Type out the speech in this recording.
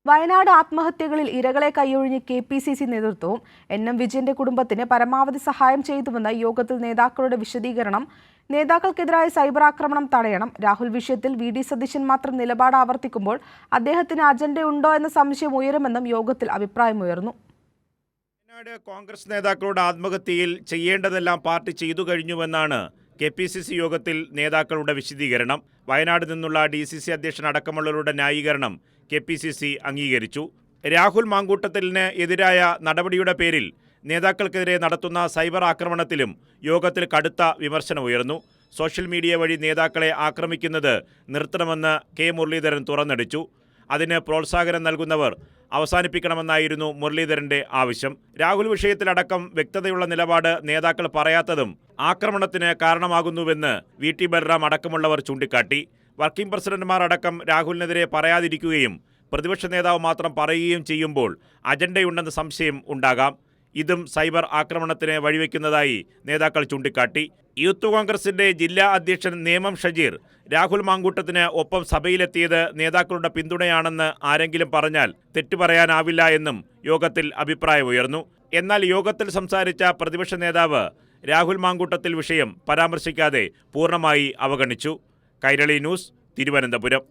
വയനാട് ആത്മഹത്യകളിൽ ഇരകളെ കൈയൊഴിഞ്ഞ് KPCC നേതൃത്വവും NM വിജയന്റെ കുടുംബത്തിന് പരമാവധി സഹായം ചെയ്തുവെന്ന യോഗത്തിൽ നേതാക്കളുടെ വിശദീകരണം. നേതാക്കൾക്കെതിരായ സൈബർ ആക്രമണം തടയണം. രാഹുൽ വിഷയത്തിൽ VD സതീശൻ മാത്രം നിലപാട് ആവർത്തിക്കുമ്പോൾ അദ്ദേഹത്തിന് അജണ്ടയുണ്ടോ എന്ന സംശയം ഉയരുമെന്നും യോഗത്തിൽ അഭിപ്രായമുയർന്നു. വയനാട് കോൺഗ്രസ് നേതാക്കളുടെ ആത്മഹത്യയിൽ ചെയ്യേണ്ടതെല്ലാം പാർട്ടി ചെയ്തു കഴിഞ്ഞുവെന്നാണ് KPCC യോഗത്തിൽ നേതാക്കളുടെ വിശദീകരണം. വയനാട് നിന്നുള്ള DCC അധ്യക്ഷൻ അടക്കമുള്ളവരുടെ ന്യായീകരണം KPCC അംഗീകരിച്ചു. രാഹുൽ മാങ്കൂട്ടത്തിലിന് എതിരായ നടപടിയുടെ പേരിൽ നേതാക്കൾക്കെതിരെ നടത്തുന്ന സൈബർ ആക്രമണത്തിലും യോഗത്തിൽ കടുത്ത വിമർശനമുയർന്നു. സോഷ്യൽ മീഡിയ വഴി നേതാക്കളെ ആക്രമിക്കുന്നത് നിർത്തണമെന്ന് K മുരളീധരൻ തുറന്നടിച്ചു. അതിന് പ്രോത്സാഹനം നൽകുന്നവർ അവസാനിപ്പിക്കണമെന്നായിരുന്നു മുരളീധരന്റെ ആവശ്യം. രാഹുൽ വിഷയത്തിലടക്കം വ്യക്തതയുള്ള നിലപാട് നേതാക്കൾ പറയാത്തതും ആക്രമണത്തിന് കാരണമാകുന്നുവെന്ന് VT ബൽറാം അടക്കമുള്ളവർ ചൂണ്ടിക്കാട്ടി. വർക്കിംഗ് പ്രസിഡന്റുമാർ അടക്കം രാഹുലിനെതിരെ പറയാതിരിക്കുകയും പ്രതിപക്ഷ നേതാവ് മാത്രം പറയുകയും ചെയ്യുമ്പോൾ അജണ്ടയുണ്ടെന്ന സംശയം ഉണ്ടാകാം. ഇതും സൈബർ ആക്രമണത്തിന് വഴിവെക്കുന്നതായി നേതാക്കൾ ചൂണ്ടിക്കാട്ടി. യൂത്ത് കോൺഗ്രസിന്റെ ജില്ലാ അധ്യക്ഷൻ നേമം ഷജീർ രാഹുൽ മാങ്കൂട്ടത്തിന് ഒപ്പം സഭയിലെത്തിയത് നേതാക്കളുടെ പിന്തുണയാണെന്ന് ആരെങ്കിലും പറഞ്ഞാൽ തെറ്റുപറയാനാവില്ല എന്നും യോഗത്തിൽ അഭിപ്രായമുയർന്നു. എന്നാൽ യോഗത്തിൽ സംസാരിച്ച പ്രതിപക്ഷ നേതാവ് രാഹുൽ മാങ്കൂട്ടത്തിൽ വിഷയം പരാമർശിക്കാതെ പൂർണ്ണമായി അവഗണിച്ചു. കൈരളി ന്യൂസ്, തിരുവനന്തപുരം.